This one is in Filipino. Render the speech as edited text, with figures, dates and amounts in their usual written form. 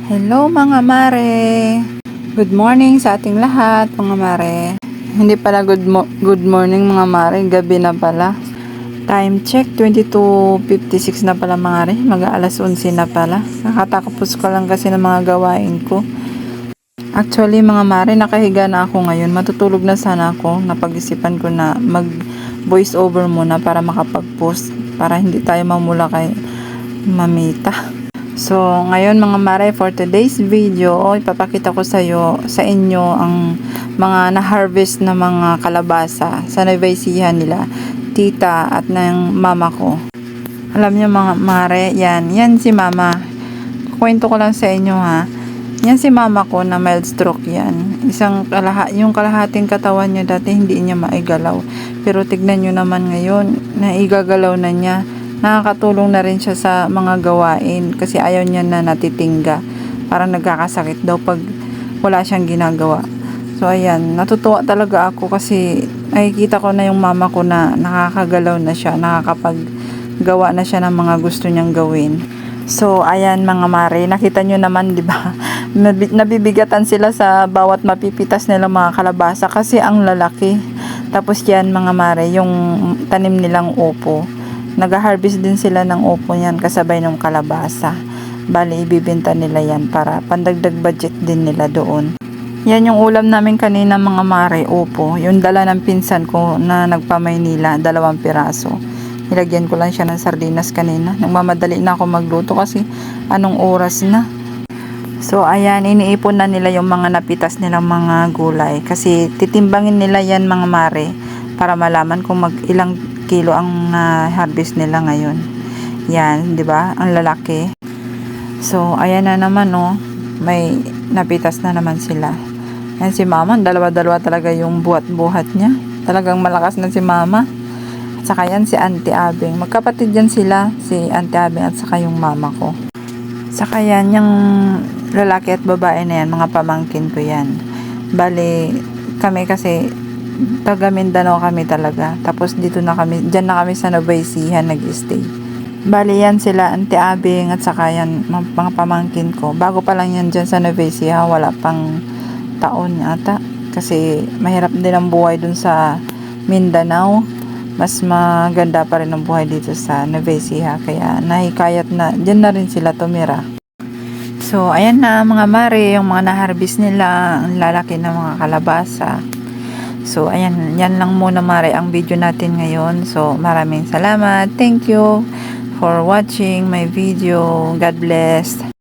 Hello mga mare! Good morning sa ating lahat mga mare. Hindi pala good morning mga mare, gabi na pala. Time check, 22:56 na pala mga mare, mag-aalas 11 na pala. Nakatapos ko lang kasi ng mga gawain ko. Actually mga mare, nakahiga na ako ngayon. Matutulog na sana ako. Napag-isipan ko na mag voice over muna para makapag-post. Para hindi tayo mamula kay mamita. So, ngayon mga mare, for today's video, ipapakita ko sa inyo ang mga na-harvest na mga kalabasa sa Nueva Ecija nila, tita at ng mama ko. Alam niyo mga mare, yan si mama. Kwento ko lang sa inyo ha. Yan si mama ko na mild stroke yan. Yung kalahating katawan niya dati hindi niya maigalaw. Pero tignan niyo naman ngayon, naigagalaw na niya. Nakakatulong na rin siya sa mga gawain kasi ayaw niya na natitingga. Parang nagkakasakit daw pag wala siyang ginagawa. So ayan, natutuwa talaga ako kasi nakikita ko na yung mama ko na nakakagalaw na siya, nakakapaggawa na siya ng mga gusto niyang gawin. So ayan mga mare, nakita niyo naman 'di ba? Nabibigatan sila sa bawat mapipitas nilang mga kalabasa kasi ang lalaki. Tapos yan mga mare, yung tanim nilang upo. Nag-harvest din sila ng upo niyan kasabay ng kalabasa. Bali, ibibenta nila yan para pandagdag budget din nila doon. Yan yung ulam namin kanina mga mare, upo. Yung dala ng pinsan ko na nagpa-Maynila, 2 piraso. Nilagyan ko lang siya ng sardinas kanina. Nagmamadali na ako magluto kasi anong oras na. So, ayan, iniipon na nila yung mga napitas nilang mga gulay. Kasi titimbangin nila yan mga mare para malaman kung ilang kilo ang harvest nila ngayon. Yan, 'di ba? Ang lalaki. So, ayan na naman may napitas na naman sila. Yan si mama, dalawa-dalawa talaga yung buhat-buhat niya. Talagang malakas na si mama. At saka yan si Auntie Abing. Magkapatid yan sila, si Auntie Abing at saka yung mama ko. Saka yan, yung lalaki at babae na yan, mga pamangkin ko yan. Bali, kami kasi taga Mindanao kami talaga. Tapos dyan na kami sa Nueva Ecija nag-stay. Bali yan sila Auntie Abing at saka yan mga pamangkin ko. Bago pa lang yan dyan sa Nueva Ecija, wala pang taon ata. Kasi mahirap din ang buhay dun sa Mindanao. Mas maganda pa rin ang buhay dito sa Nueva Ecija. Kaya nahikayat na, dyan na rin sila tumira. So ayan na mga mare, yung mga na-harvest nila, ang lalaki ng mga kalabasa. So, ayan, yan lang muna mare ang video natin ngayon. So, maraming salamat. Thank you for watching my video. God bless.